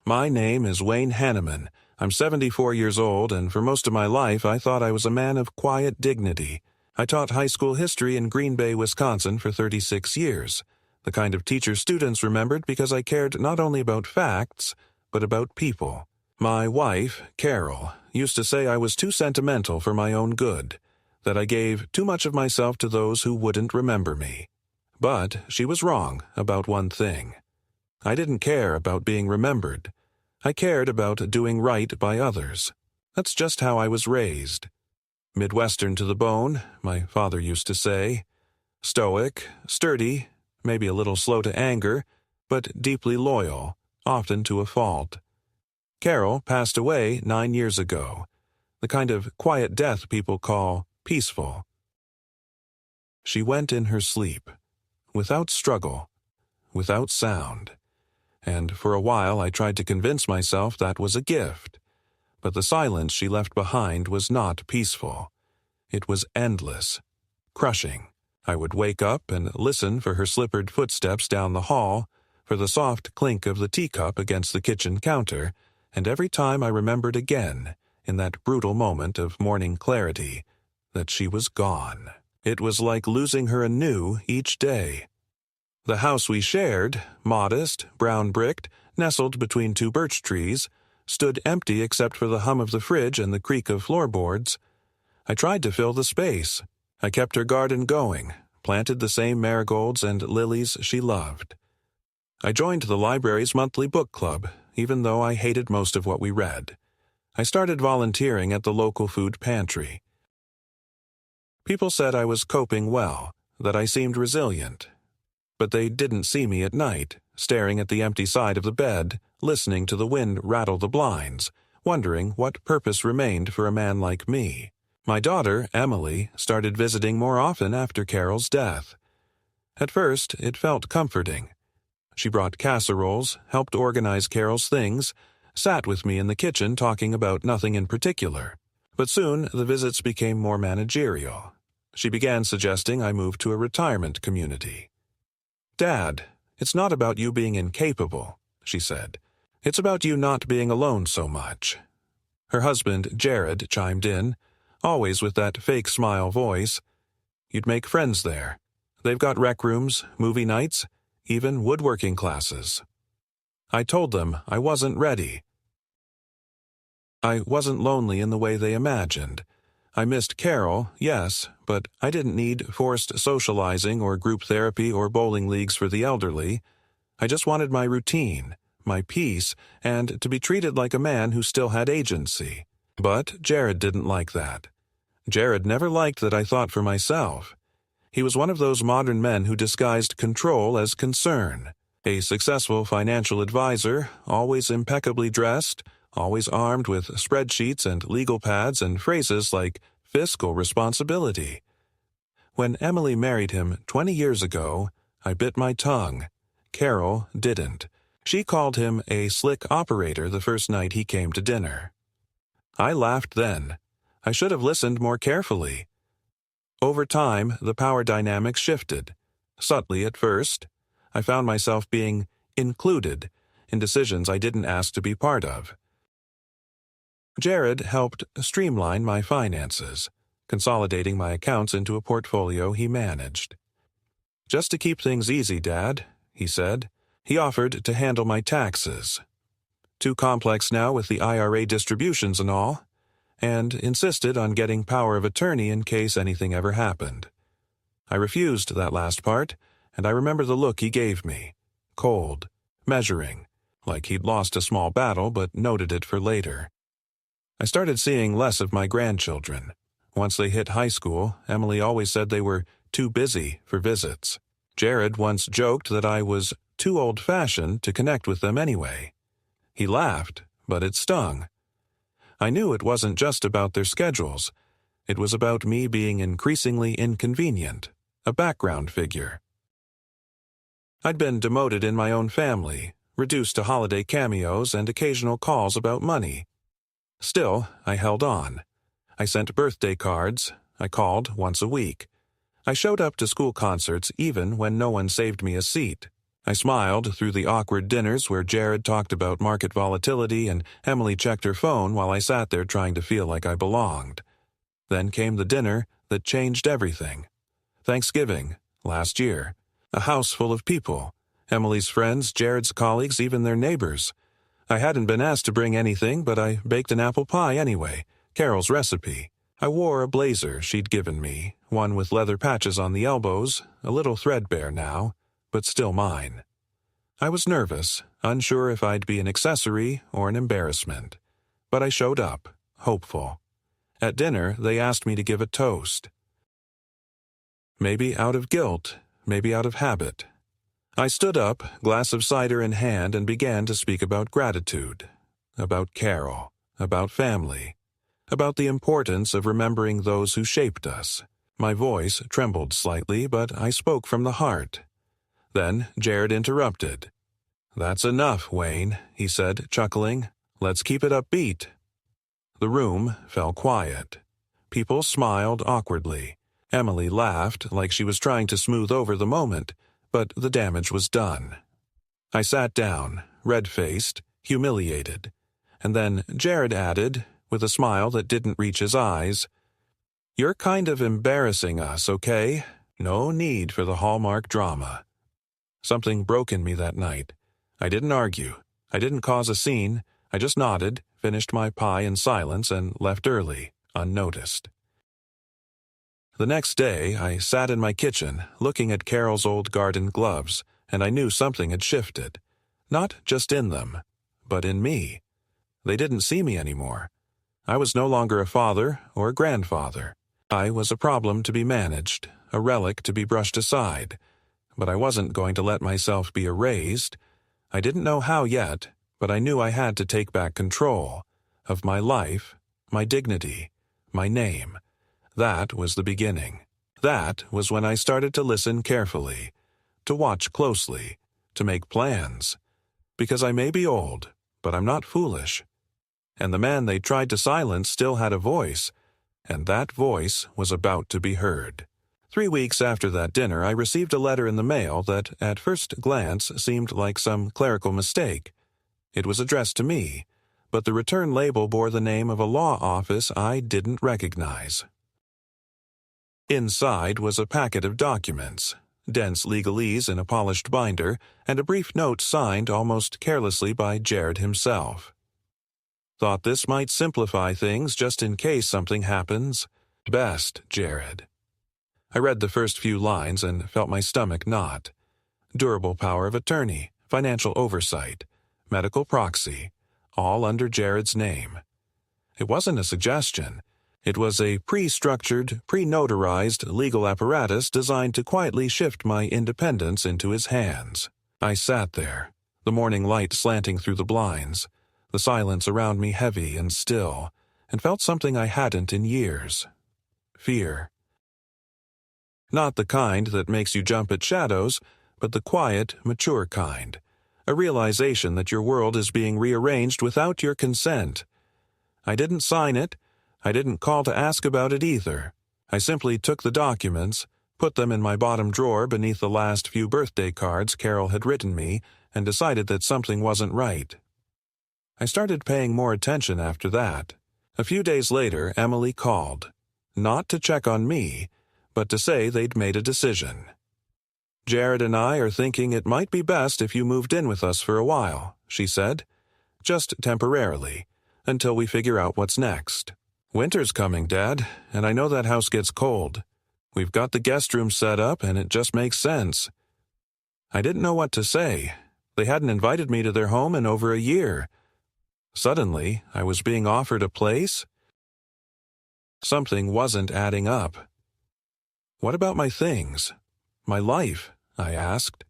My name is Wayne Hanneman. I'm 74 years old, and for most of my life I thought I was a man of quiet dignity. I taught high school history in Green Bay, Wisconsin for 36 years. The kind of teacher students remembered because I cared not only about facts, but about people. My wife, Carol, used to say I was too sentimental for my own good, that I gave too much of myself to those who wouldn't remember me. But she was wrong about one thing. I didn't care about being remembered. I cared about doing right by others. That's just how I was raised. Midwestern to the bone, my father used to say. Stoic, sturdy, maybe a little slow to anger, but deeply loyal, often to a fault. Carol passed away 9 years ago, the kind of quiet death people call peaceful. She went in her sleep, without struggle, without sound. And for a while I tried to convince myself that was a gift. But the silence she left behind was not peaceful. It was endless, crushing. I would wake up and listen for her slippered footsteps down the hall, for the soft clink of the teacup against the kitchen counter, and every time I remembered again, in that brutal moment of morning clarity, that she was gone. It was like losing her anew each day. The house we shared, modest, brown-bricked, nestled between two birch trees, stood empty except for the hum of the fridge and the creak of floorboards. I tried to fill the space. I kept her garden going, planted the same marigolds and lilies she loved. I joined the library's monthly book club, even though I hated most of what we read. I started volunteering at the local food pantry. People said I was coping well, that I seemed resilient. But they didn't see me at night, staring at the empty side of the bed, listening to the wind rattle the blinds, wondering what purpose remained for a man like me. My daughter, Emily, started visiting more often after Carol's death. At first, it felt comforting. She brought casseroles, helped organize Carol's things, sat with me in the kitchen talking about nothing in particular. But soon, the visits became more managerial. She began suggesting I move to a retirement community. "Dad, it's not about you being incapable," she said. "It's about you not being alone so much." Her husband, Jared, chimed in, always with that fake smile voice. "You'd make friends there. They've got rec rooms, movie nights, even woodworking classes." I told them I wasn't ready. I wasn't lonely in the way they imagined. I missed Carol, yes, but I didn't need forced socializing or group therapy or bowling leagues for the elderly. I just wanted my routine, my peace, and to be treated like a man who still had agency. But Jared didn't like that. Jared never liked that I thought for myself. He was one of those modern men who disguised control as concern. A successful financial advisor, always impeccably dressed, always armed with spreadsheets and legal pads and phrases like fiscal responsibility. When Emily married him 20 years ago, I bit my tongue. Carol didn't. She called him a slick operator the first night he came to dinner. I laughed then. I should have listened more carefully. Over time, the power dynamics shifted. Subtly at first, I found myself being included in decisions I didn't ask to be part of. Jared helped streamline my finances, consolidating my accounts into a portfolio he managed. "Just to keep things easy, Dad," he said. He offered to handle my taxes. Too complex now with the IRA distributions and all, and insisted on getting power of attorney in case anything ever happened. I refused that last part, and I remember the look he gave me. Cold, measuring, like he'd lost a small battle but noted it for later. I started seeing less of my grandchildren. Once they hit high school, Emily always said they were too busy for visits. Jared once joked that I was too old-fashioned to connect with them anyway. He laughed, but it stung. I knew it wasn't just about their schedules. It was about me being increasingly inconvenient, a background figure. I'd been demoted in my own family, reduced to holiday cameos and occasional calls about money. Still, I held on. I sent birthday cards. I called once a week. I showed up to school concerts even when no one saved me a seat. I smiled through the awkward dinners where Jared talked about market volatility and Emily checked her phone while I sat there trying to feel like I belonged. Then came the dinner that changed everything. Thanksgiving, last year. A house full of people. Emily's friends, Jared's colleagues, even their neighbors. I hadn't been asked to bring anything, but I baked an apple pie anyway, Carol's recipe. I wore a blazer she'd given me, one with leather patches on the elbows, a little threadbare now, but still mine. I was nervous, unsure if I'd be an accessory or an embarrassment. But I showed up, hopeful. At dinner, they asked me to give a toast. Maybe out of guilt, maybe out of habit. I stood up, glass of cider in hand, and began to speak about gratitude, about Carol, about family, about the importance of remembering those who shaped us. My voice trembled slightly, but I spoke from the heart. Then Jared interrupted. "That's enough, Wayne," he said, chuckling. "Let's keep it upbeat." The room fell quiet. People smiled awkwardly. Emily laughed like she was trying to smooth over the moment, but the damage was done. I sat down, red-faced, humiliated, and then Jared added, with a smile that didn't reach his eyes, "You're kind of embarrassing us, okay? No need for the Hallmark drama." Something broke in me that night. I didn't argue. I didn't cause a scene. I just nodded, finished my pie in silence, and left early, unnoticed. The next day, I sat in my kitchen, looking at Carol's old garden gloves, and I knew something had shifted. Not just in them, but in me. They didn't see me anymore. I was no longer a father or a grandfather. I was a problem to be managed, a relic to be brushed aside. But I wasn't going to let myself be erased. I didn't know how yet, but I knew I had to take back control of my life, my dignity, my name. That was the beginning. That was when I started to listen carefully, to watch closely, to make plans. Because I may be old, but I'm not foolish. And the man they tried to silence still had a voice, and that voice was about to be heard. 3 weeks after that dinner, I received a letter in the mail that, at first glance, seemed like some clerical mistake. It was addressed to me, but the return label bore the name of a law office I didn't recognize. Inside was a packet of documents, dense legalese in a polished binder, and a brief note signed almost carelessly by Jared himself. Thought this might simplify things just in case something happens. Best, Jared. I read the first few lines and felt my stomach knot. Durable power of attorney, financial oversight, medical proxy, all under Jared's name. It wasn't a suggestion. It was a pre-structured, pre-notarized legal apparatus designed to quietly shift my independence into his hands. I sat there, the morning light slanting through the blinds, the silence around me heavy and still, and felt something I hadn't in years. Fear. Not the kind that makes you jump at shadows, but the quiet, mature kind. A realization that your world is being rearranged without your consent. I didn't sign it. I didn't call to ask about it either. I simply took the documents, put them in my bottom drawer beneath the last few birthday cards Carol had written me, and decided that something wasn't right. I started paying more attention after that. A few days later, Emily called. Not to check on me, but to say they'd made a decision. "Jared and I are thinking it might be best if you moved in with us for a while," she said. "Just temporarily, until we figure out what's next. Winter's coming, Dad, and I know that house gets cold. We've got the guest room set up, and it just makes sense." I didn't know what to say. They hadn't invited me to their home in over a year. Suddenly, I was being offered a place? Something wasn't adding up. "What about my things? My life?" I asked.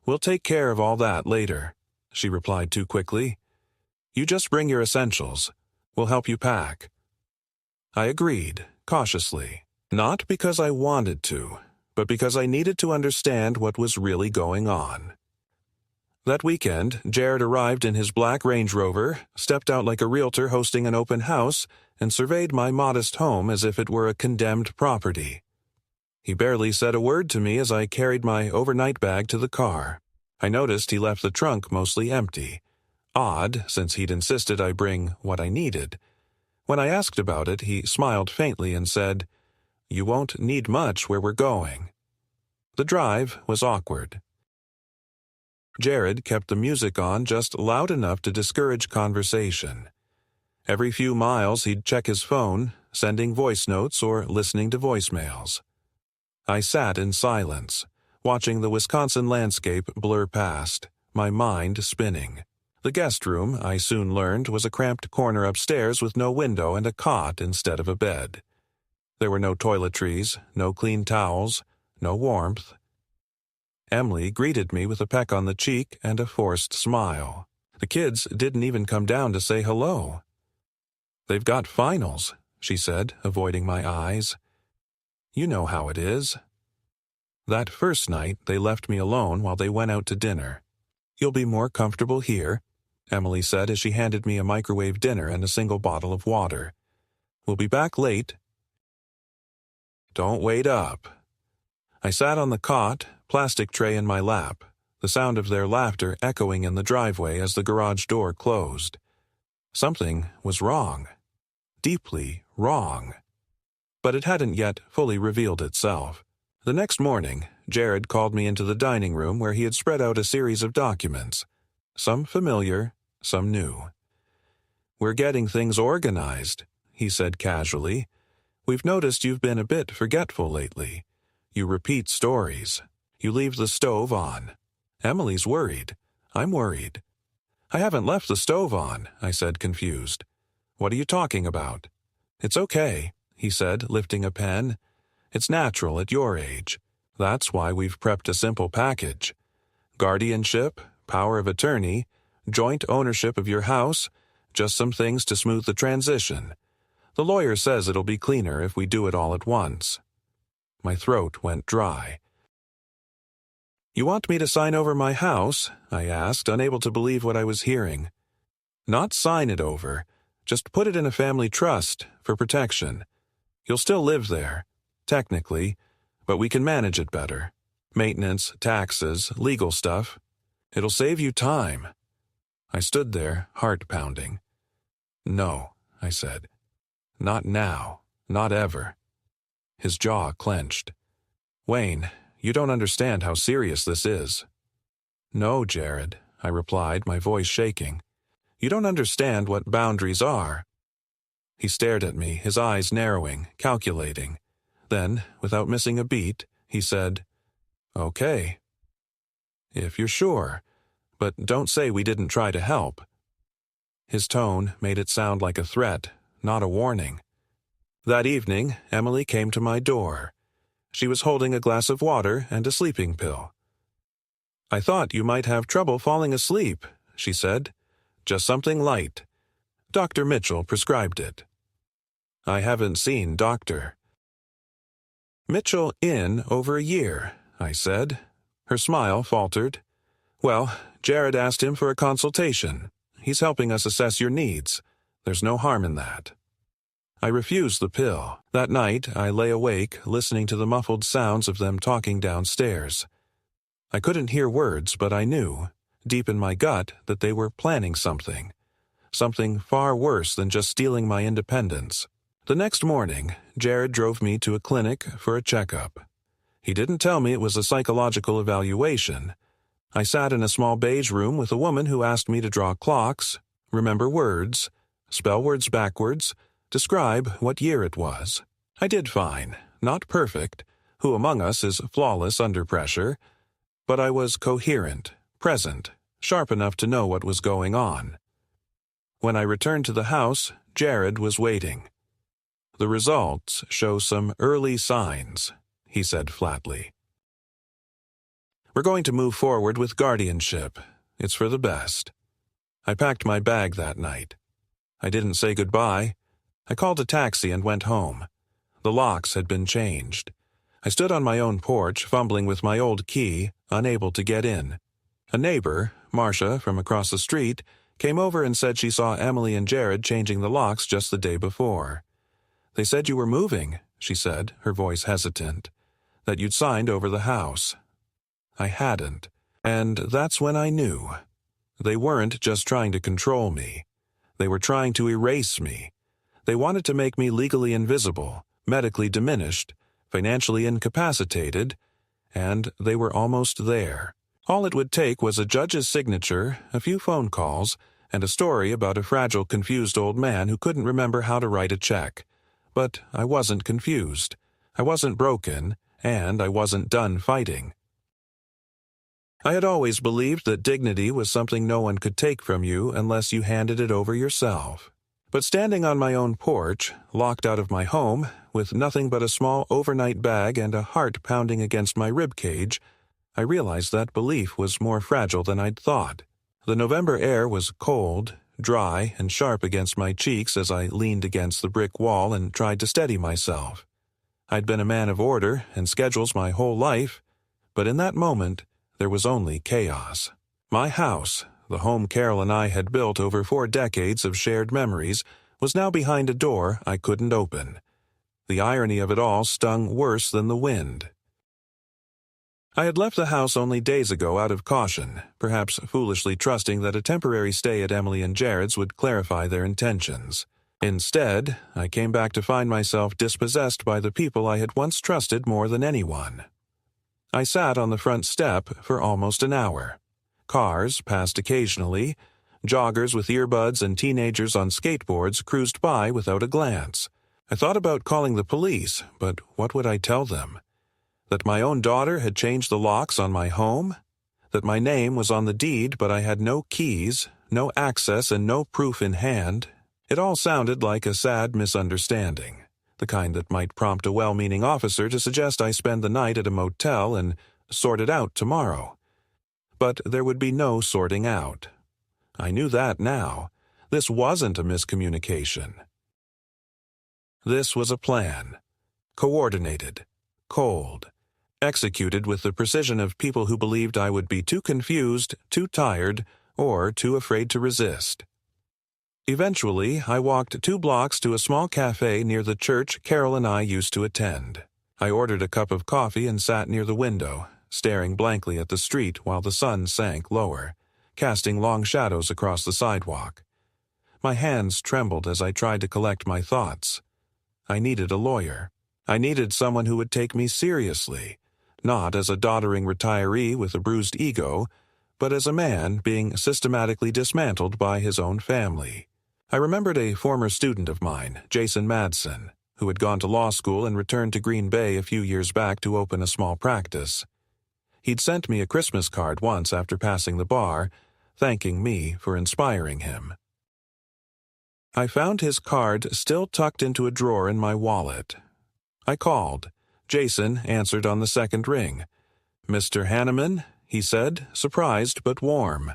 "We'll take care of all that later," she replied too quickly. "You just bring your essentials. We'll help you pack." I agreed, cautiously, not because I wanted to, but because I needed to understand what was really going on. That weekend, Jared arrived in his black Range Rover, stepped out like a realtor hosting an open house, and surveyed my modest home as if it were a condemned property. He barely said a word to me as I carried my overnight bag to the car. I noticed he left the trunk mostly empty. Odd, since he'd insisted I bring what I needed. When I asked about it, he smiled faintly and said, "You won't need much where we're going." The drive was awkward. Jared kept the music on just loud enough to discourage conversation. Every few miles he'd check his phone, sending voice notes or listening to voicemails. I sat in silence, watching the Wisconsin landscape blur past, my mind spinning. The guest room, I soon learned, was a cramped corner upstairs with no window and a cot instead of a bed. There were no toiletries, no clean towels, no warmth. Emily greeted me with a peck on the cheek and a forced smile. The kids didn't even come down to say hello. "They've got finals," she said, avoiding my eyes. "You know how it is." That first night, they left me alone while they went out to dinner. "You'll be more comfortable here," Emily said as she handed me a microwave dinner and a single bottle of water. "We'll be back late." "Don't wait up." I sat on the cot, plastic tray in my lap, the sound of their laughter echoing in the driveway as the garage door closed. Something was wrong. Deeply wrong. But it hadn't yet fully revealed itself. The next morning, Jared called me into the dining room where he had spread out a series of documents, some familiar, some new. "We're getting things organized," he said casually. "We've noticed you've been a bit forgetful lately. You repeat stories. You leave the stove on. Emily's worried. I'm worried." "I haven't left the stove on," I said, confused. "What are you talking about?" "It's okay," he said, lifting a pen. "It's natural at your age. That's why we've prepped a simple package. Guardianship, power of attorney, joint ownership of your house, just some things to smooth the transition. The lawyer says it'll be cleaner if we do it all at once." My throat went dry. "You want me to sign over my house?" I asked, unable to believe what I was hearing. "Not sign it over. Just put it in a family trust, for protection. You'll still live there, technically, but we can manage it better. Maintenance, taxes, legal stuff. It'll save you time." I stood there, heart pounding. "No," I said. "Not now. Not ever." His jaw clenched. "Wayne, you don't understand how serious this is." "No, Jared," I replied, my voice shaking. "You don't understand what boundaries are." He stared at me, his eyes narrowing, calculating. Then, without missing a beat, he said, "Okay. If you're sure, but don't say we didn't try to help." His tone made it sound like a threat, not a warning. That evening, Emily came to my door. She was holding a glass of water and a sleeping pill. "I thought you might have trouble falling asleep," she said. "Just something light. Dr. Mitchell prescribed it." "I haven't seen Dr. Mitchell in over a year," I said. Her smile faltered. "Well, Jared asked him for a consultation. He's helping us assess your needs. There's no harm in that." I refused the pill. That night, I lay awake, listening to the muffled sounds of them talking downstairs. I couldn't hear words, but I knew, deep in my gut, that they were planning something. Something far worse than just stealing my independence. The next morning, Jared drove me to a clinic for a checkup. He didn't tell me it was a psychological evaluation. I sat in a small beige room with a woman who asked me to draw clocks, remember words, spell words backwards, describe what year it was. I did fine, not perfect. Who among us is flawless under pressure? But I was coherent, present, sharp enough to know what was going on. When I returned to the house, Jared was waiting. "The results show some early signs," he said flatly. "We're going to move forward with guardianship. It's for the best." I packed my bag that night. I didn't say goodbye. I called a taxi and went home. The locks had been changed. I stood on my own porch, fumbling with my old key, unable to get in. A neighbor, Marcia, from across the street, came over and said she saw Emily and Jared changing the locks just the day before. "They said you were moving," she said, her voice hesitant. "That you'd signed over the house." I hadn't. And that's when I knew. They weren't just trying to control me. They were trying to erase me. They wanted to make me legally invisible, medically diminished, financially incapacitated, and they were almost there. All it would take was a judge's signature, a few phone calls, and a story about a fragile, confused old man who couldn't remember how to write a check. But I wasn't confused. I wasn't broken, and I wasn't done fighting. I had always believed that dignity was something no one could take from you unless you handed it over yourself. But standing on my own porch, locked out of my home, with nothing but a small overnight bag and a heart pounding against my rib cage, I realized that belief was more fragile than I'd thought. The November air was cold, dry, and sharp against my cheeks as I leaned against the brick wall and tried to steady myself. I'd been a man of order and schedules my whole life, but in that moment, there was only chaos. My house, the home Carol and I had built over 4 decades of shared memories, was now behind a door I couldn't open. The irony of it all stung worse than the wind. I had left the house only days ago out of caution, perhaps foolishly trusting that a temporary stay at Emily and Jared's would clarify their intentions. Instead, I came back to find myself dispossessed by the people I had once trusted more than anyone. I sat on the front step for almost an hour. Cars passed occasionally. Joggers with earbuds and teenagers on skateboards cruised by without a glance. I thought about calling the police, but what would I tell them? That my own daughter had changed the locks on my home? That my name was on the deed, but I had no keys, no access, and no proof in hand? It all sounded like a sad misunderstanding, the kind that might prompt a well-meaning officer to suggest I spend the night at a motel and sort it out tomorrow. But there would be no sorting out. I knew that now. This wasn't a miscommunication. This was a plan. Coordinated. Cold. Executed with the precision of people who believed I would be too confused, too tired, or too afraid to resist. Eventually, I walked 2 blocks to a small cafe near the church Carol and I used to attend. I ordered a cup of coffee and sat near the window, staring blankly at the street while the sun sank lower, casting long shadows across the sidewalk. My hands trembled as I tried to collect my thoughts. I needed a lawyer. I needed someone who would take me seriously, not as a doddering retiree with a bruised ego, but as a man being systematically dismantled by his own family. I remembered a former student of mine, Jason Madsen, who had gone to law school and returned to Green Bay a few years back to open a small practice. He'd sent me a Christmas card once after passing the bar, thanking me for inspiring him. I found his card still tucked into a drawer in my wallet. I called. Jason answered on the second ring. "Mr. Hanneman?" he said, surprised but warm.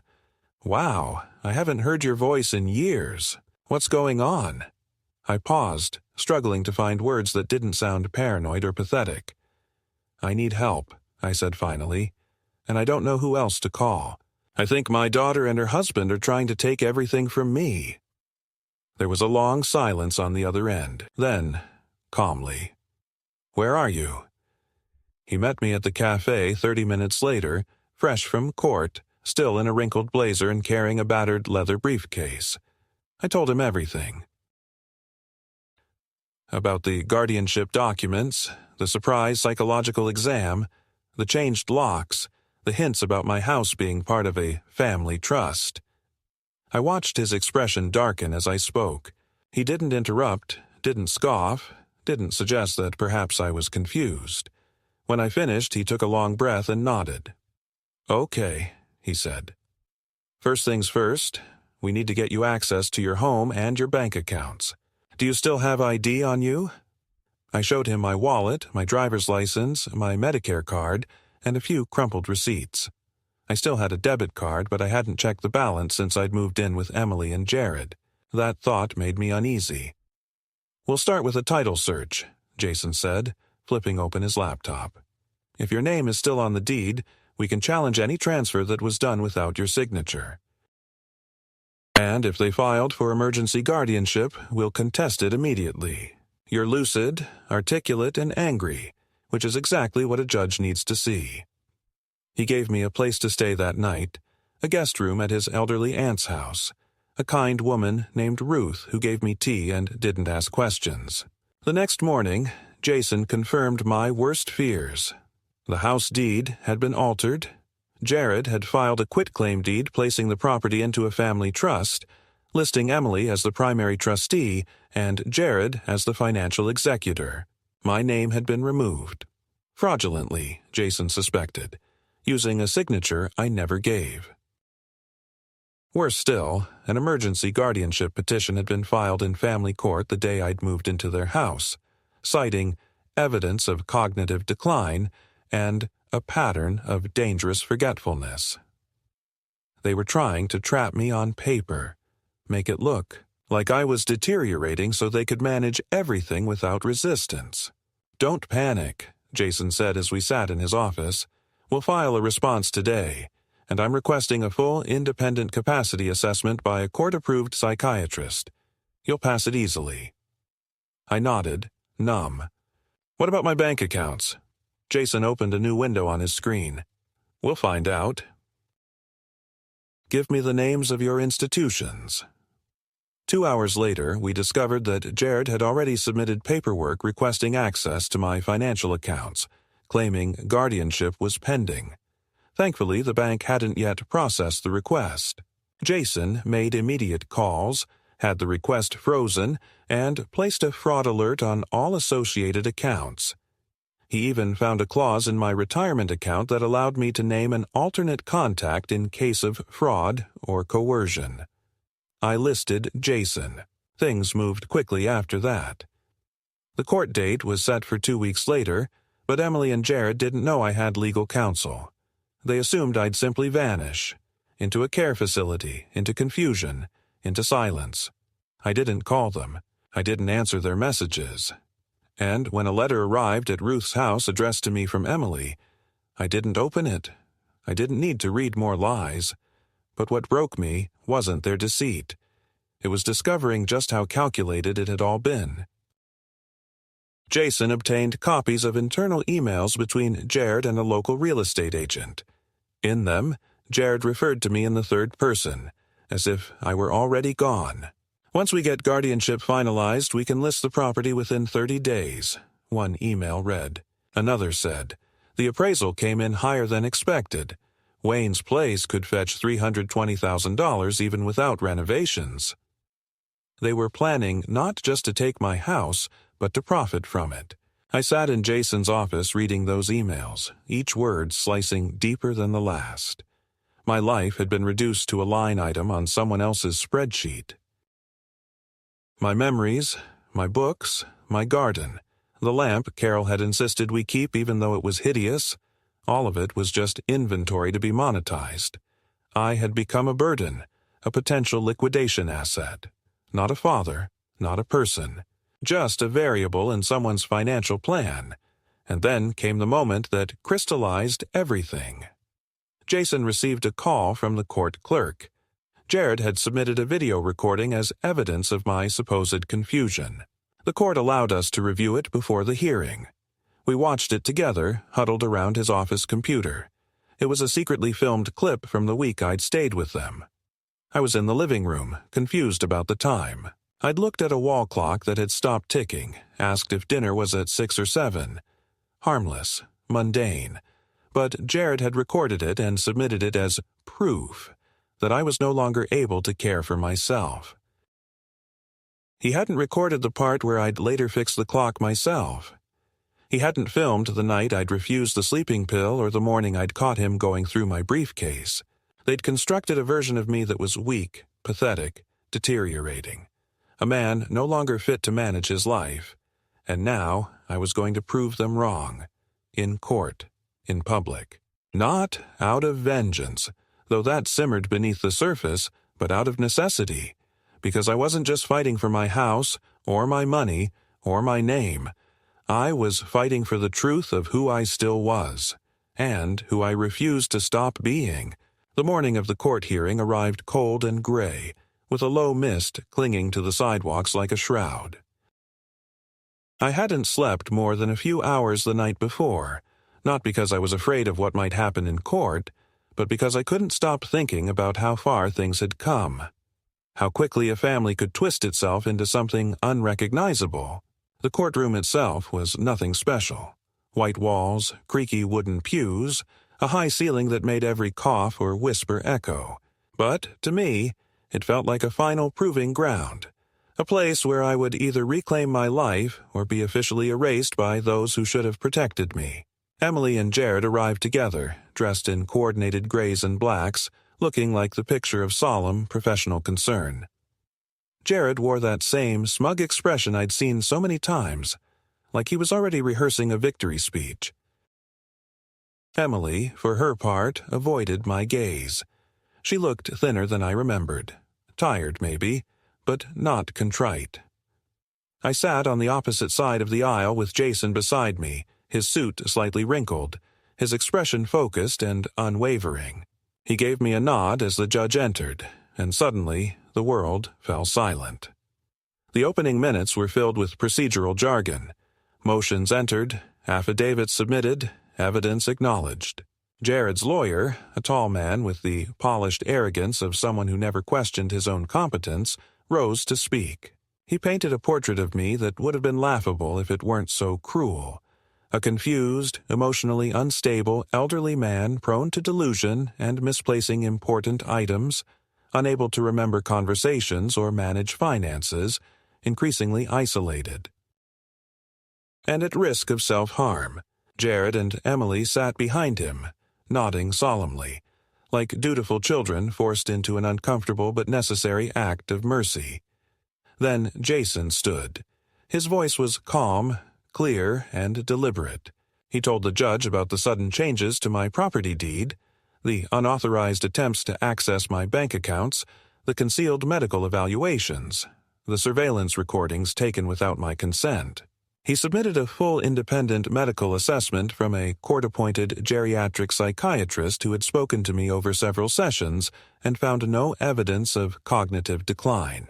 "Wow, I haven't heard your voice in years. What's going on?" I paused, struggling to find words that didn't sound paranoid or pathetic. "I need help," I said finally, "and I don't know who else to call. I think my daughter and her husband are trying to take everything from me." There was a long silence on the other end. Then, calmly, "Where are you?" He met me at the cafe 30 minutes later, fresh from court, still in a wrinkled blazer and carrying a battered leather briefcase. I told him everything. About the guardianship documents, the surprise psychological exam, the changed locks, the hints about my house being part of a family trust. I watched his expression darken as I spoke. He didn't interrupt, didn't scoff, didn't suggest that perhaps I was confused. When I finished, he took a long breath and nodded. "Okay," he said. "First things first, we need to get you access to your home and your bank accounts. Do you still have ID on you?" I showed him my wallet, my driver's license, my Medicare card, and a few crumpled receipts. I still had a debit card, but I hadn't checked the balance since I'd moved in with Emily and Jared. That thought made me uneasy. "We'll start with a title search," Jason said, flipping open his laptop. "If your name is still on the deed, we can challenge any transfer that was done without your signature. And if they filed for emergency guardianship, we'll contest it immediately. You're lucid, articulate, and angry, which is exactly what a judge needs to see." He gave me a place to stay that night, a guest room at his elderly aunt's house, a kind woman named Ruth who gave me tea and didn't ask questions. The next morning, Jason confirmed my worst fears. The house deed had been altered. Jared had filed a quitclaim deed placing the property into a family trust, listing Emily as the primary trustee and Jared as the financial executor. My name had been removed. Fraudulently, Jason suspected, using a signature I never gave. Worse still, an emergency guardianship petition had been filed in family court the day I'd moved into their house, citing evidence of cognitive decline and a pattern of dangerous forgetfulness. They were trying to trap me on paper, make it look like I was deteriorating so they could manage everything without resistance. "Don't panic," Jason said as we sat in his office. "We'll file a response today, and I'm requesting a full independent capacity assessment by a court-approved psychiatrist. You'll pass it easily." I nodded, numb. "What about my bank accounts?" Jason opened a new window on his screen. "We'll find out." "Give me the names of your institutions." 2 hours later, we discovered that Jared had already submitted paperwork requesting access to my financial accounts, claiming guardianship was pending. Thankfully, the bank hadn't yet processed the request. Jason made immediate calls, had the request frozen, and placed a fraud alert on all associated accounts. He even found a clause in my retirement account that allowed me to name an alternate contact in case of fraud or coercion. I listed Jason. Things moved quickly after that. The court date was set for 2 weeks later, but Emily and Jared didn't know I had legal counsel. They assumed I'd simply vanish, into a care facility, into confusion, into silence. I didn't call them. I didn't answer their messages. And when a letter arrived at Ruth's house addressed to me from Emily, I didn't open it. I didn't need to read more lies. But what broke me wasn't their deceit. It was discovering just how calculated it had all been. Jason obtained copies of internal emails between Jared and a local real estate agent. In them, Jared referred to me in the third person, as if I were already gone. "Once we get guardianship finalized, we can list the property within 30 days, one email read. Another said, "The appraisal came in higher than expected. Wayne's place could fetch $320,000 even without renovations." They were planning not just to take my house, but to profit from it. I sat in Jason's office reading those emails, each word slicing deeper than the last. My life had been reduced to a line item on someone else's spreadsheet. My memories, my books, my garden, the lamp Carol had insisted we keep even though it was hideous, all of it was just inventory to be monetized. I had become a burden, a potential liquidation asset. Not a father, not a person, just a variable in someone's financial plan. And then came the moment that crystallized everything. Jason received a call from the court clerk. Jared had submitted a video recording as evidence of my supposed confusion. The court allowed us to review it before the hearing. We watched it together, huddled around his office computer. It was a secretly filmed clip from the week I'd stayed with them. I was in the living room, confused about the time. I'd looked at a wall clock that had stopped ticking, asked if dinner was at 6 or 7. Harmless, mundane. But Jared had recorded it and submitted it as proof that I was no longer able to care for myself. He hadn't recorded the part where I'd later fix the clock myself. He hadn't filmed the night I'd refused the sleeping pill or the morning I'd caught him going through my briefcase. They'd constructed a version of me that was weak, pathetic, deteriorating. A man no longer fit to manage his life. And now I was going to prove them wrong. In court. In public. Not out of vengeance, though that simmered beneath the surface, but out of necessity. Because I wasn't just fighting for my house, or my money, or my name. I was fighting for the truth of who I still was, and who I refused to stop being. The morning of the court hearing arrived cold and gray, with a low mist clinging to the sidewalks like a shroud. I hadn't slept more than a few hours the night before, not because I was afraid of what might happen in court, but because I couldn't stop thinking about how far things had come. How quickly a family could twist itself into something unrecognizable. The courtroom itself was nothing special. White walls, creaky wooden pews, a high ceiling that made every cough or whisper echo. But, to me, it felt like a final proving ground, a place where I would either reclaim my life or be officially erased by those who should have protected me. Emily and Jared arrived together, dressed in coordinated grays and blacks, looking like the picture of solemn, professional concern. Jared wore that same smug expression I'd seen so many times, like he was already rehearsing a victory speech. Emily, for her part, avoided my gaze. She looked thinner than I remembered. Tired, maybe, but not contrite. I sat on the opposite side of the aisle with Jason beside me, his suit slightly wrinkled, his expression focused and unwavering. He gave me a nod as the judge entered, and suddenly the world fell silent. The opening minutes were filled with procedural jargon. Motions entered, affidavits submitted, evidence acknowledged. Jared's lawyer, a tall man with the polished arrogance of someone who never questioned his own competence, rose to speak. He painted a portrait of me that would have been laughable if it weren't so cruel. A confused, emotionally unstable, elderly man prone to delusion and misplacing important items, unable to remember conversations or manage finances, increasingly isolated. And at risk of self-harm, Jared and Emily sat behind him, nodding solemnly, like dutiful children forced into an uncomfortable but necessary act of mercy. Then Jason stood. His voice was calm, clear, and deliberate. He told the judge about the sudden changes to my property deed, the unauthorized attempts to access my bank accounts, the concealed medical evaluations, the surveillance recordings taken without my consent. He submitted a full independent medical assessment from a court-appointed geriatric psychiatrist who had spoken to me over several sessions and found no evidence of cognitive decline.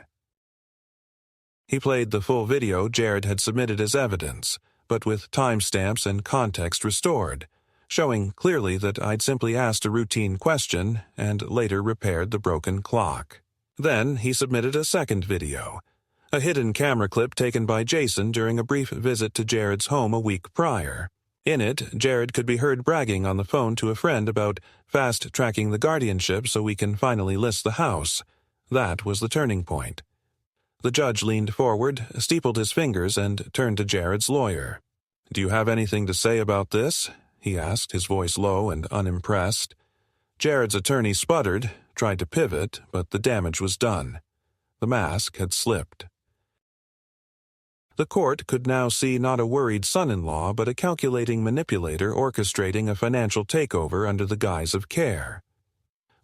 He played the full video Jared had submitted as evidence, but with timestamps and context restored, showing clearly that I'd simply asked a routine question and later repaired the broken clock. Then he submitted a second video, a hidden camera clip taken by Jason during a brief visit to Jared's home a week prior. In it, Jared could be heard bragging on the phone to a friend about fast-tracking the guardianship so we can finally list the house. That was the turning point. The judge leaned forward, steepled his fingers, and turned to Jared's lawyer. "Do you have anything to say about this?" he asked, his voice low and unimpressed. Jared's attorney sputtered, tried to pivot, but the damage was done. The mask had slipped. The court could now see not a worried son-in-law but a calculating manipulator orchestrating a financial takeover under the guise of care.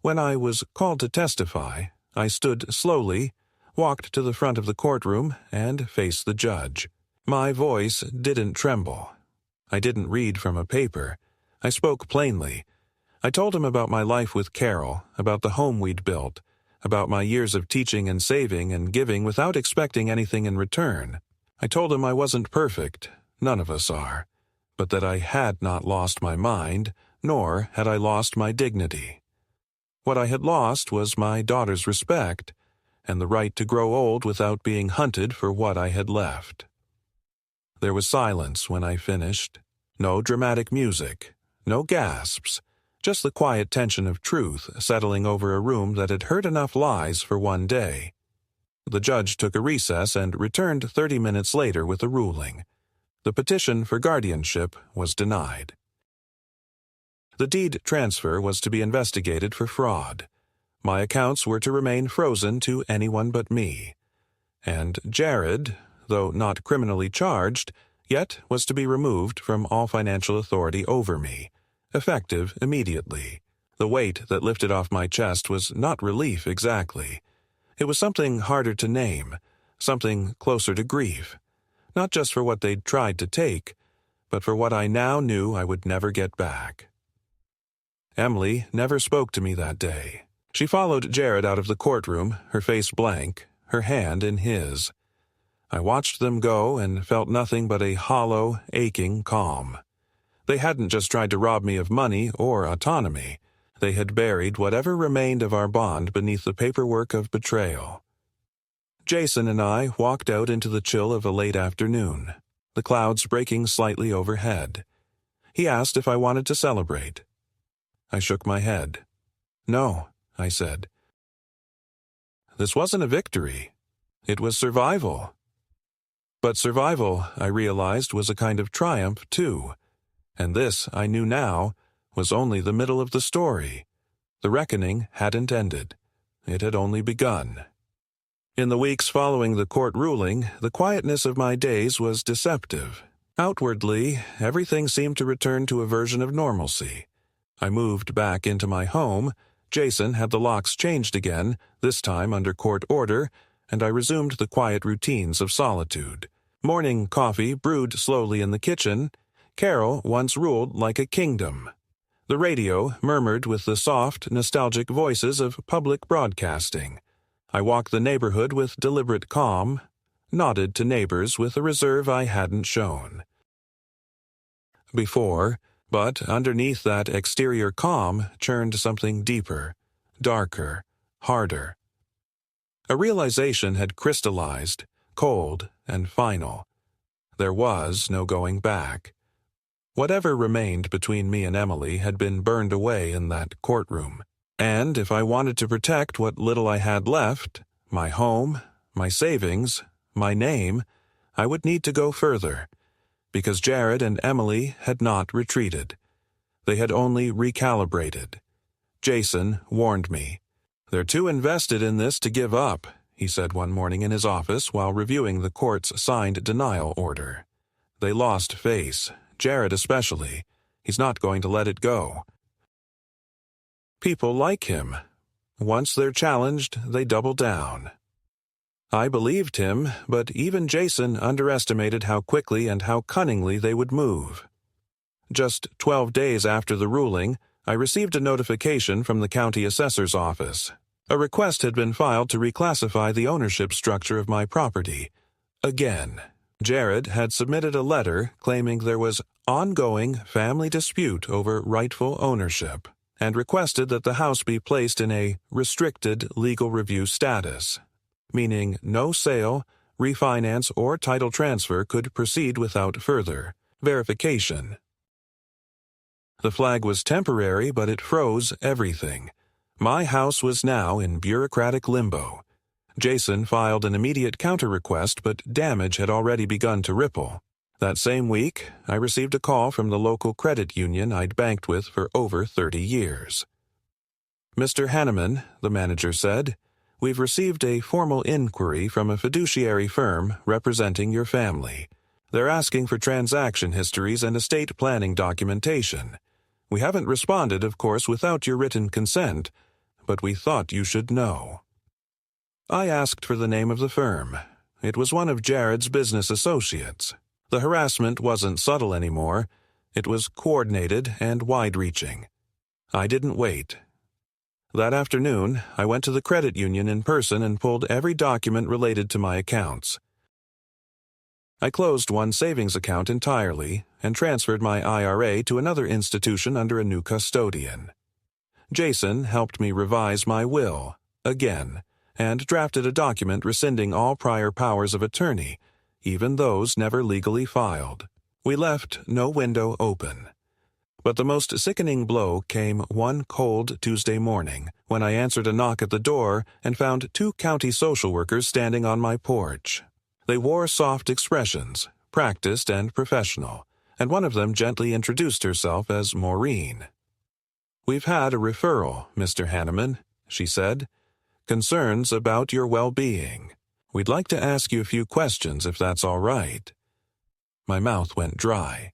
When I was called to testify, I stood slowly, walked to the front of the courtroom, and faced the judge. My voice didn't tremble. I didn't read from a paper. I spoke plainly. I told him about my life with Carol, about the home we'd built, about my years of teaching and saving and giving without expecting anything in return. I told him I wasn't perfect, none of us are, but that I had not lost my mind, nor had I lost my dignity. What I had lost was my daughter's respect, and the right to grow old without being hunted for what I had left. There was silence when I finished. No dramatic music, no gasps, just the quiet tension of truth settling over a room that had heard enough lies for one day. The judge took a recess and returned 30 minutes later with a ruling. The petition for guardianship was denied. The deed transfer was to be investigated for fraud. My accounts were to remain frozen to anyone but me. And Jared, though not criminally charged, yet was to be removed from all financial authority over me, effective immediately. The weight that lifted off my chest was not relief exactly. It was something harder to name, something closer to grief, not just for what they'd tried to take, but for what I now knew I would never get back. Emily never spoke to me that day. She followed Jared out of the courtroom, her face blank, her hand in his. I watched them go and felt nothing but a hollow, aching calm. They hadn't just tried to rob me of money or autonomy. They had buried whatever remained of our bond beneath the paperwork of betrayal. Jason and I walked out into the chill of a late afternoon, the clouds breaking slightly overhead. He asked if I wanted to celebrate. I shook my head. "No," I said. This wasn't a victory. It was survival. But survival, I realized, was a kind of triumph, too. And this, I knew now, was only the middle of the story. The reckoning hadn't ended. It had only begun. In the weeks following the court ruling, the quietness of my days was deceptive. Outwardly, everything seemed to return to a version of normalcy. I moved back into my home, Jason had the locks changed again, this time under court order, and I resumed the quiet routines of solitude. Morning coffee brewed slowly in the kitchen. Carol once ruled like a kingdom. The radio murmured with the soft, nostalgic voices of public broadcasting. I walked the neighborhood with deliberate calm, nodded to neighbors with a reserve I hadn't shown before, but underneath that exterior calm churned something deeper, darker, harder. A realization had crystallized, cold and final. There was no going back. Whatever remained between me and Emily had been burned away in that courtroom. And if I wanted to protect what little I had left, my home, my savings, my name, I would need to go further. Because Jared and Emily had not retreated. They had only recalibrated. Jason warned me. "They're too invested in this to give up," he said one morning in his office while reviewing the court's signed denial order. "They lost face, Jared especially. He's not going to let it go." People like him. Once they're challenged, they double down. I believed him, but even Jason underestimated how quickly and how cunningly they would move. Just 12 days after the ruling, I received a notification from the county assessor's office. A request had been filed to reclassify the ownership structure of my property. Again, Jared had submitted a letter claiming there was ongoing family dispute over rightful ownership, and requested that the house be placed in a restricted legal review status, meaning no sale, refinance, or title transfer could proceed without further verification. The flag was temporary, but it froze everything. My house was now in bureaucratic limbo. Jason filed an immediate counter-request, but damage had already begun to ripple. That same week, I received a call from the local credit union I'd banked with for over 30 years. "Mr. Hanneman," the manager said, "we've received a formal inquiry from a fiduciary firm representing your family. They're asking for transaction histories and estate planning documentation. We haven't responded, of course, without your written consent, but we thought you should know." I asked for the name of the firm. It was one of Jared's business associates. The harassment wasn't subtle anymore. It was coordinated and wide-reaching. I didn't wait. That afternoon, I went to the credit union in person and pulled every document related to my accounts. I closed one savings account entirely and transferred my IRA to another institution under a new custodian. Jason helped me revise my will, again, and drafted a document rescinding all prior powers of attorney, even those never legally filed. We left no window open. But the most sickening blow came one cold Tuesday morning when I answered a knock at the door and found 2 county social workers standing on my porch. They wore soft expressions, practiced and professional, and one of them gently introduced herself as Maureen. "We've had a referral, Mr. Hanneman," she said. "Concerns about your well-being. We'd like to ask you a few questions if that's all right." My mouth went dry.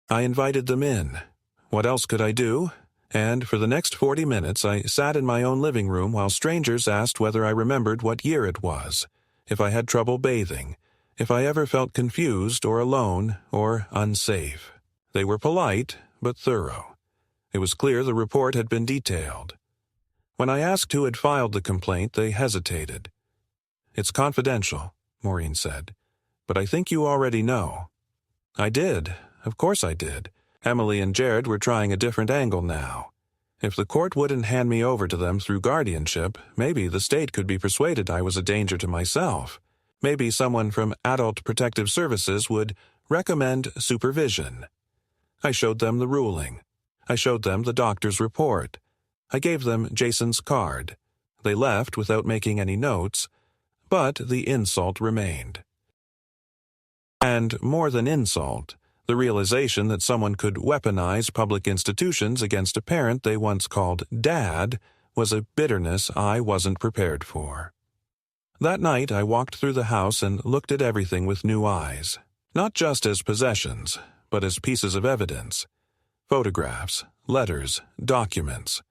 I invited them in. What else could I do? And for the next 40 minutes I sat in my own living room while strangers asked whether I remembered what year it was, if I had trouble bathing, if I ever felt confused or alone or unsafe. They were polite, but thorough. It was clear the report had been detailed. When I asked who had filed the complaint, they hesitated. "It's confidential," Maureen said, "but I think you already know." I did. Of course I did. Emily and Jared were trying a different angle now. If the court wouldn't hand me over to them through guardianship, maybe the state could be persuaded I was a danger to myself. Maybe someone from Adult Protective Services would recommend supervision. I showed them the ruling. I showed them the doctor's report. I gave them Jason's card. They left without making any notes, but the insult remained. And more than insult, the realization that someone could weaponize public institutions against a parent they once called Dad was a bitterness I wasn't prepared for. That night I walked through the house and looked at everything with new eyes, not just as possessions, but as pieces of evidence. Photographs, letters, documents.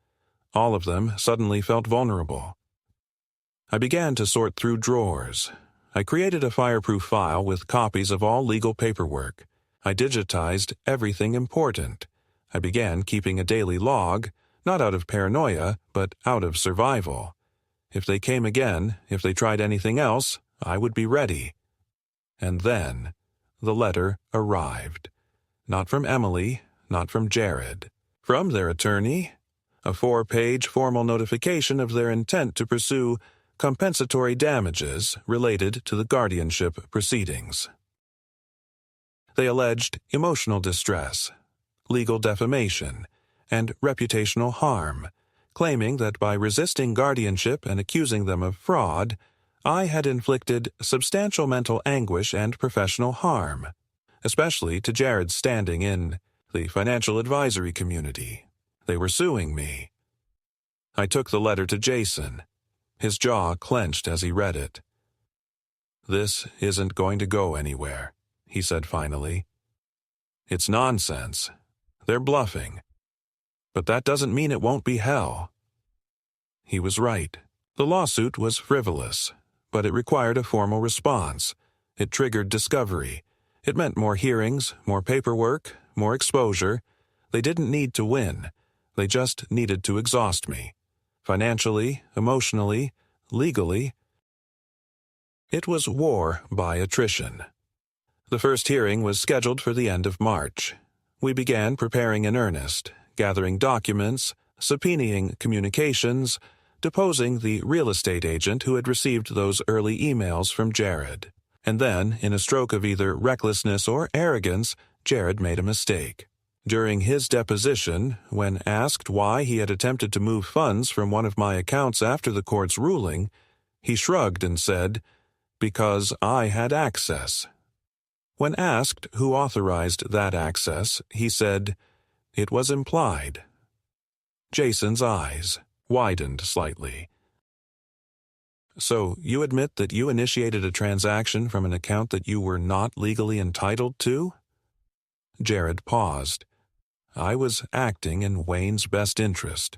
All of them suddenly felt vulnerable. I began to sort through drawers. I created a fireproof file with copies of all legal paperwork. I digitized everything important. I began keeping a daily log, not out of paranoia, but out of survival. If they came again, if they tried anything else, I would be ready. And then, the letter arrived. Not from Emily, not from Jared. From their attorney, a 4-page formal notification of their intent to pursue compensatory damages related to the guardianship proceedings. They alleged emotional distress, legal defamation, and reputational harm, claiming that by resisting guardianship and accusing them of fraud, I had inflicted substantial mental anguish and professional harm, especially to Jared's standing in the financial advisory community. They were suing me. I took the letter to Jason. His jaw clenched as he read it. "This isn't going to go anywhere," he said finally. "It's nonsense. They're bluffing. But that doesn't mean it won't be hell." He was right. The lawsuit was frivolous, but it required a formal response. It triggered discovery. It meant more hearings, more paperwork, more exposure. They didn't need to win. They just needed to exhaust me. Financially, emotionally, legally. It was war by attrition. The first hearing was scheduled for the end of March. We began preparing in earnest, gathering documents, subpoenaing communications, deposing the real estate agent who had received those early emails from Jared. And then, in a stroke of either recklessness or arrogance, Jared made a mistake. During his deposition, when asked why he had attempted to move funds from one of my accounts after the court's ruling, he shrugged and said, "Because I had access." When asked who authorized that access, he said, "It was implied." Jason's eyes widened slightly. "So you admit that you initiated a transaction from an account that you were not legally entitled to?" Jared paused. I was acting in Wayne's best interest.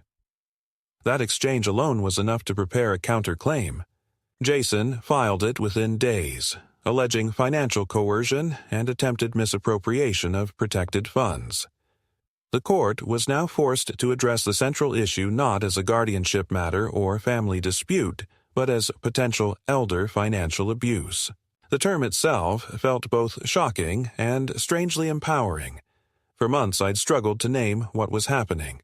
That exchange alone was enough to prepare a counterclaim. Jason filed it within days, alleging financial coercion and attempted misappropriation of protected funds. The court was now forced to address the central issue not as a guardianship matter or family dispute, but as potential elder financial abuse. The term itself felt both shocking and strangely empowering. For months I'd struggled to name what was happening.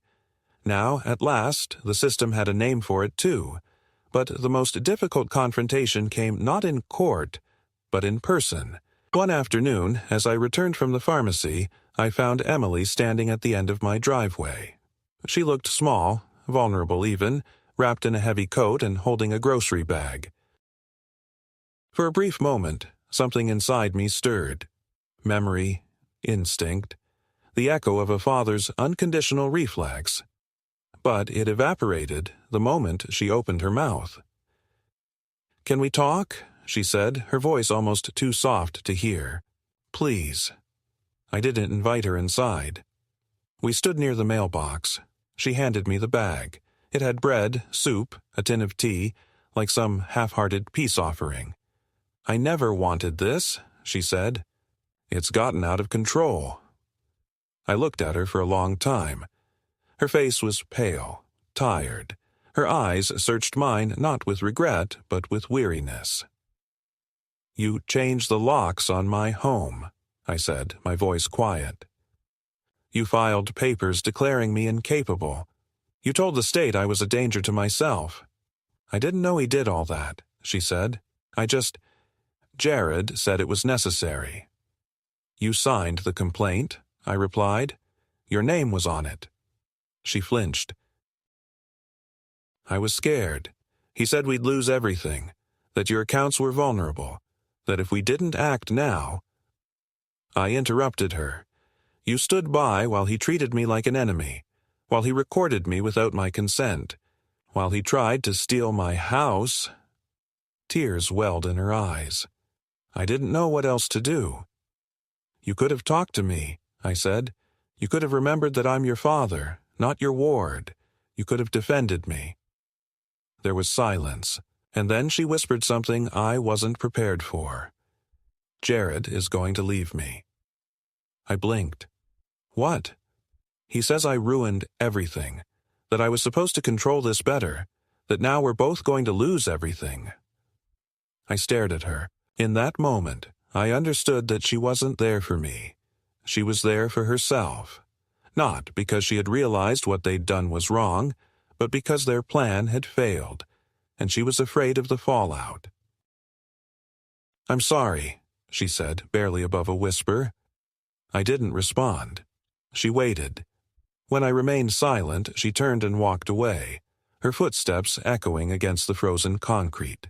Now, at last, the system had a name for it too. But the most difficult confrontation came not in court, but in person. One afternoon, as I returned from the pharmacy, I found Emily standing at the end of my driveway. She looked small, vulnerable even, wrapped in a heavy coat and holding a grocery bag. For a brief moment, something inside me stirred. Memory, instinct, the echo of a father's unconditional reflex. But it evaporated the moment she opened her mouth. "Can we talk?" she said, her voice almost too soft to hear. "Please." I didn't invite her inside. We stood near the mailbox. She handed me the bag. It had bread, soup, a tin of tea, like some half-hearted peace offering. "I never wanted this," she said. "It's gotten out of control." I looked at her for a long time. Her face was pale, tired. Her eyes searched mine not with regret, but with weariness. "You changed the locks on my home," I said, my voice quiet. You filed papers declaring me incapable. You told the state I was a danger to myself. I didn't know he did all that, she said. Jared said it was necessary. You signed the complaint, I replied. Your name was on it. She flinched. I was scared. He said we'd lose everything, that your accounts were vulnerable, that if we didn't act now... I interrupted her. You stood by while he treated me like an enemy, while he recorded me without my consent, while he tried to steal my house. Tears welled in her eyes. I didn't know what else to do. You could have talked to me, I said. You could have remembered that I'm your father, not your ward. You could have defended me. There was silence, and then she whispered something I wasn't prepared for. Jared is going to leave me. I blinked. What? He says I ruined everything, that I was supposed to control this better, that now we're both going to lose everything. I stared at her. In that moment, I understood that she wasn't there for me. She was there for herself. Not because she had realized what they'd done was wrong, but because their plan had failed, and she was afraid of the fallout. I'm sorry, she said, barely above a whisper. I didn't respond. She waited. When I remained silent, she turned and walked away, her footsteps echoing against the frozen concrete.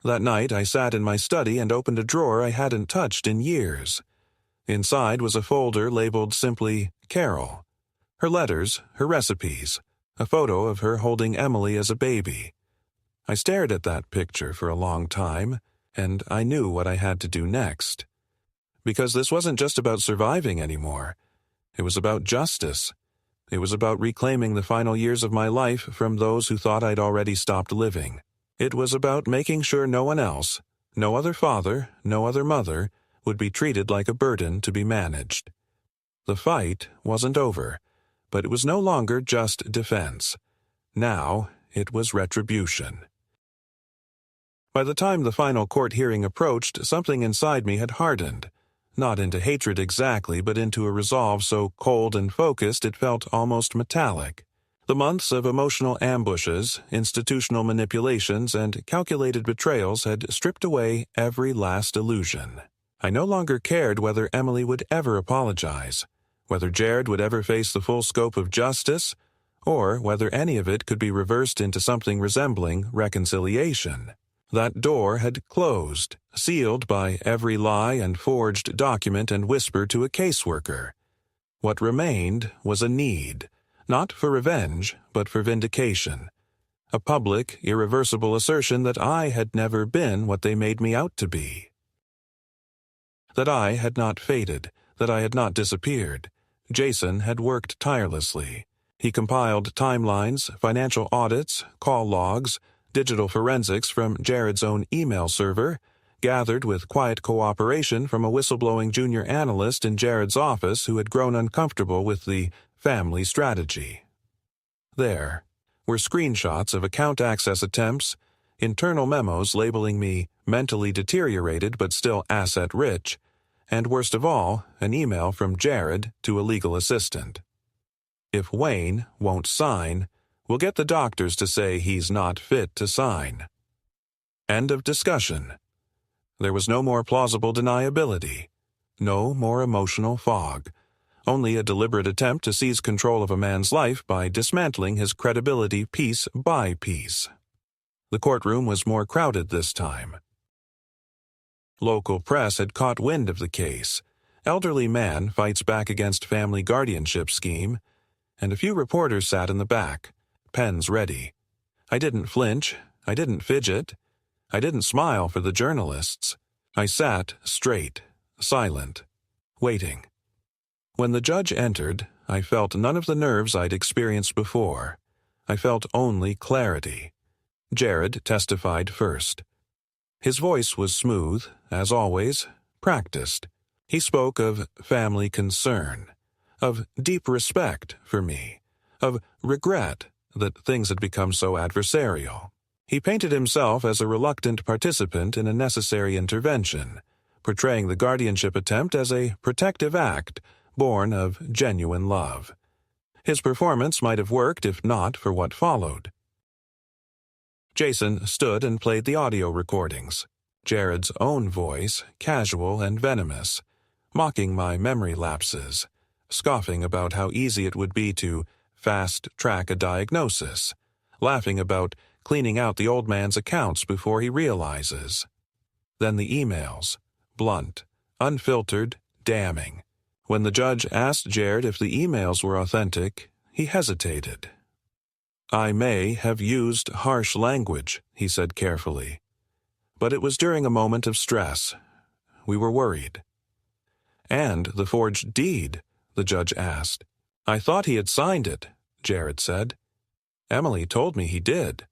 That night, I sat in my study and opened a drawer I hadn't touched in years. Inside was a folder labeled simply Carol. Her letters, her recipes, a photo of her holding Emily as a baby. I stared at that picture for a long time, and I knew what I had to do next. Because this wasn't just about surviving anymore. It was about justice. It was about reclaiming the final years of my life from those who thought I'd already stopped living. It was about making sure no one else, no other father, no other mother, would be treated like a burden to be managed. The fight wasn't over, but it was no longer just defense. Now it was retribution. By the time the final court hearing approached, something inside me had hardened. Not into hatred exactly, but into a resolve so cold and focused it felt almost metallic. The months of emotional ambushes, institutional manipulations, and calculated betrayals had stripped away every last illusion. I no longer cared whether Emily would ever apologize, whether Jared would ever face the full scope of justice, or whether any of it could be reversed into something resembling reconciliation. That door had closed, sealed by every lie and forged document and whisper to a caseworker. What remained was a need, not for revenge, but for vindication. A public, irreversible assertion that I had never been what they made me out to be. That I had not faded, that I had not disappeared. Jason had worked tirelessly. He compiled timelines, financial audits, call logs, digital forensics from Jared's own email server, gathered with quiet cooperation from a whistleblowing junior analyst in Jared's office who had grown uncomfortable with the family strategy. There were screenshots of account access attempts, internal memos labeling me mentally deteriorated but still asset-rich, and worst of all, an email from Jared to a legal assistant. If Wayne won't sign, we'll get the doctors to say he's not fit to sign. End of discussion. There was no more plausible deniability, no more emotional fog, only a deliberate attempt to seize control of a man's life by dismantling his credibility piece by piece. The courtroom was more crowded this time. Local press had caught wind of the case. Elderly man fights back against family guardianship scheme, and a few reporters sat in the back, pens ready. I didn't flinch. I didn't fidget. I didn't smile for the journalists. I sat straight, silent, waiting. When the judge entered, I felt none of the nerves I'd experienced before. I felt only clarity. Jared testified first. His voice was smooth, as always, practiced. He spoke of family concern, of deep respect for me, of regret that things had become so adversarial. He painted himself as a reluctant participant in a necessary intervention, portraying the guardianship attempt as a protective act born of genuine love. His performance might have worked if not for what followed. Jason stood and played the audio recordings, Jared's own voice, casual and venomous, mocking my memory lapses, scoffing about how easy it would be to fast-track a diagnosis, laughing about cleaning out the old man's accounts before he realizes. Then the emails, blunt, unfiltered, damning. When the judge asked Jared if the emails were authentic, he hesitated. "I may have used harsh language," he said carefully. "But it was during a moment of stress. We were worried." "And the forged deed?" the judge asked. "I thought he had signed it," Jared said. "Emily told me he did."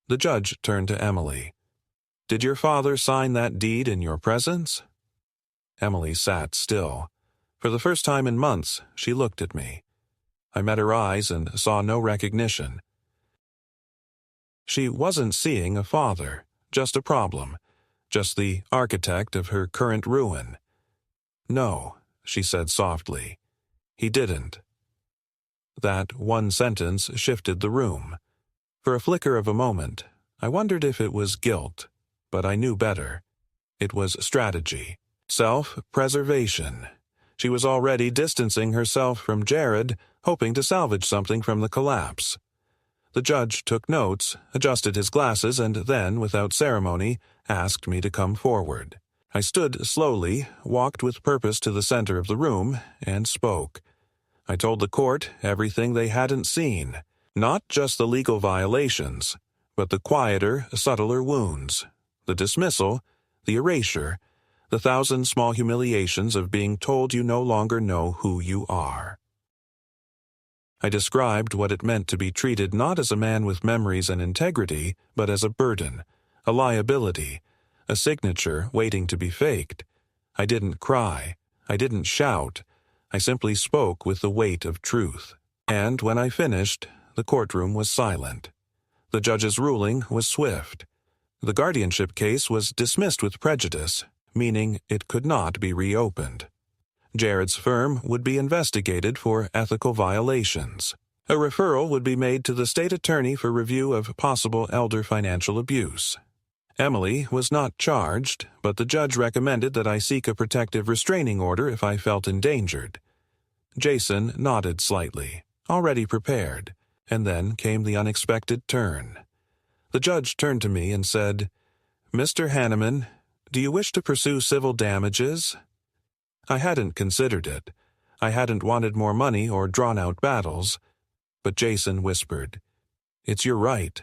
The judge turned to Emily. "Did your father sign that deed in your presence?" Emily sat still. For the first time in months, she looked at me. I met her eyes and saw no recognition. She wasn't seeing a father, just a problem, just the architect of her current ruin. "No," she said softly. "He didn't." That one sentence shifted the room. For a flicker of a moment, I wondered if it was guilt, but I knew better. It was strategy, self-preservation. She was already distancing herself from Jared, hoping to salvage something from the collapse. The judge took notes, adjusted his glasses, and then, without ceremony, asked me to come forward. I stood slowly, walked with purpose to the center of the room, and spoke. I told the court everything they hadn't seen, not just the legal violations, but the quieter, subtler wounds, the dismissal, the erasure, the 1,000 small humiliations of being told you no longer know who you are. I described what it meant to be treated not as a man with memories and integrity, but as a burden, a liability, a signature waiting to be faked. I didn't cry. I didn't shout. I simply spoke with the weight of truth. And when I finished, the courtroom was silent. The judge's ruling was swift. The guardianship case was dismissed with prejudice, meaning it could not be reopened. Jared's firm would be investigated for ethical violations. A referral would be made to the state attorney for review of possible elder financial abuse. Emily was not charged, but the judge recommended that I seek a protective restraining order if I felt endangered. Jason nodded slightly, already prepared, and then came the unexpected turn. The judge turned to me and said, "Mr. Hanneman, do you wish to pursue civil damages?" I hadn't considered it. I hadn't wanted more money or drawn-out battles. But Jason whispered, "It's your right.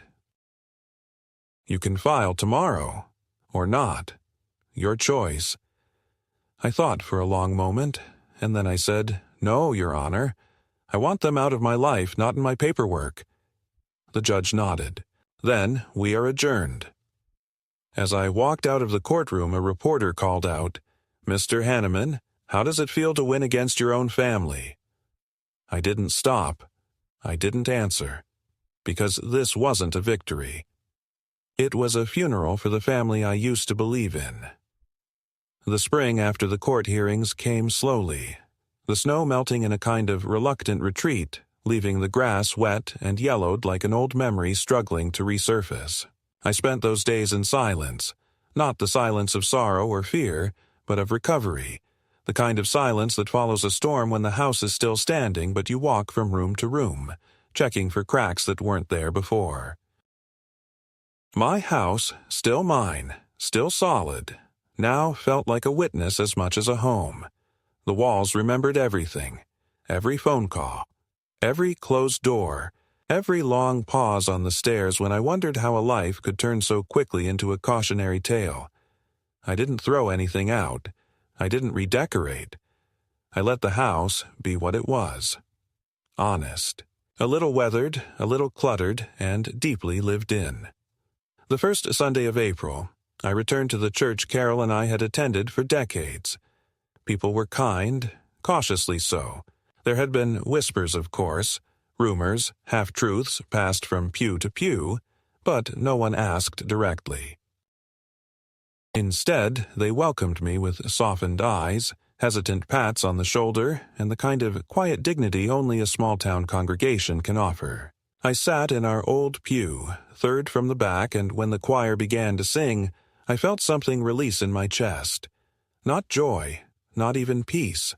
You can file tomorrow, or not. Your choice." I thought for a long moment, and then I said, "No, Your Honor. I want them out of my life, not in my paperwork." The judge nodded. "Then we are adjourned." As I walked out of the courtroom, a reporter called out, "Mr. Hanneman, how does it feel to win against your own family?" I didn't stop. I didn't answer. Because this wasn't a victory. It was a funeral for the family I used to believe in. The spring after the court hearings came slowly, the snow melting in a kind of reluctant retreat, leaving the grass wet and yellowed like an old memory struggling to resurface. I spent those days in silence, not the silence of sorrow or fear, but of recovery, the kind of silence that follows a storm when the house is still standing but you walk from room to room, checking for cracks that weren't there before. My house, still mine, still solid, now felt like a witness as much as a home. The walls remembered everything, every phone call, every closed door, every long pause on the stairs when I wondered how a life could turn so quickly into a cautionary tale. I didn't throw anything out. I didn't redecorate. I let the house be what it was. Honest. A little weathered, a little cluttered, and deeply lived in. The first Sunday of April, I returned to the church Carol and I had attended for decades. People were kind, cautiously so. There had been whispers, of course, rumors, half-truths passed from pew to pew, but no one asked directly. Instead, they welcomed me with softened eyes, hesitant pats on the shoulder, and the kind of quiet dignity only a small-town congregation can offer. I sat in our old pew, third from the back, and when the choir began to sing, I felt something release in my chest. Not joy, not even peace,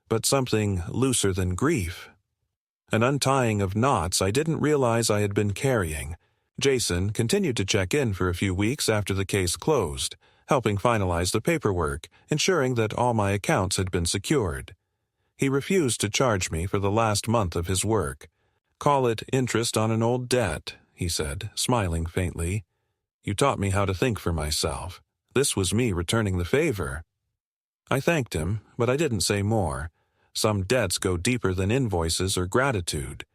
but something looser than grief. An untying of knots I didn't realize I had been carrying. Jason continued to check in for a few weeks after the case closed, helping finalize the paperwork, ensuring that all my accounts had been secured. He refused to charge me for the last month of his work. "Call it interest on an old debt," he said, smiling faintly. "You taught me how to think for myself. This was me returning the favor." I thanked him, but I didn't say more. Some debts go deeper than invoices or gratitude.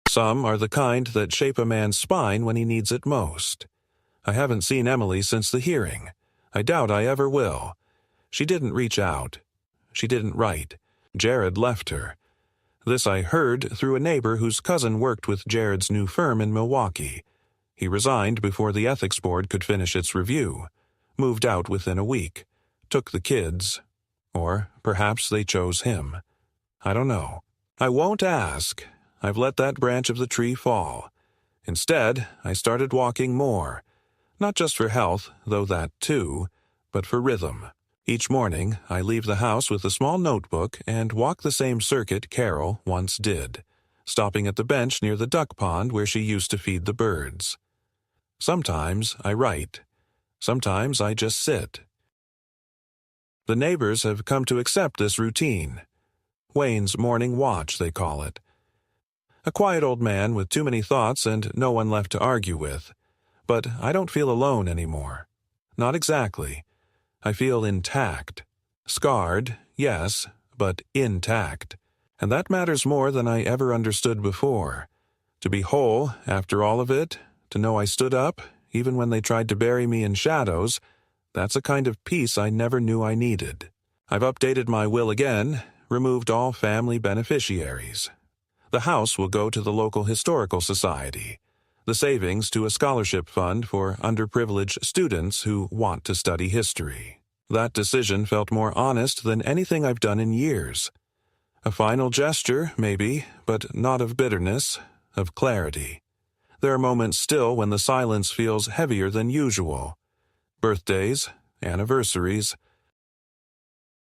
Some are the kind that shape a man's spine when he needs it most. I haven't seen Emily since the hearing. I doubt I ever will. She didn't reach out. She didn't write. Jared left her. This I heard through a neighbor whose cousin worked with Jared's new firm in Milwaukee. He resigned before the ethics board could finish its review. Moved out within a week. Took the kids. Or perhaps they chose him. I don't know. I won't ask. I've let that branch of the tree fall. Instead, I started walking more. Not just for health, though that too, but for rhythm. Each morning, I leave the house with a small notebook and walk the same circuit Carol once did, stopping at the bench near the duck pond where she used to feed the birds. Sometimes I write. Sometimes I just sit. The neighbors have come to accept this routine. Wayne's morning watch, they call it. A quiet old man with too many thoughts and no one left to argue with. But I don't feel alone anymore. Not exactly. I feel intact. Scarred, yes, but intact. And that matters more than I ever understood before. To be whole after all of it, to know I stood up, even when they tried to bury me in shadows, that's a kind of peace I never knew I needed. I've updated my will again, removed all family beneficiaries. The house will go to the local historical society. The savings to a scholarship fund for underprivileged students who want to study history. That decision felt more honest than anything I've done in years. A final gesture, maybe, but not of bitterness, of clarity. There are moments still when the silence feels heavier than usual. Birthdays, anniversaries.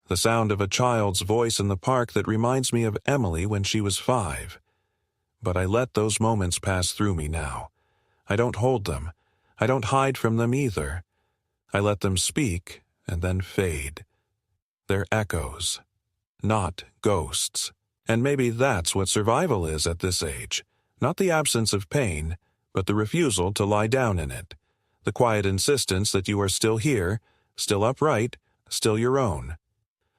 The sound of a child's voice in the park that reminds me of Emily when she was 5. But I let those moments pass through me now. I don't hold them. I don't hide from them either. I let them speak and then fade. They're echoes, not ghosts. And maybe that's what survival is at this age. Not the absence of pain, but the refusal to lie down in it. The quiet insistence that you are still here, still upright, still your own.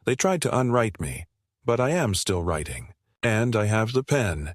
They tried to unwrite me, but I am still writing. And I have the pen.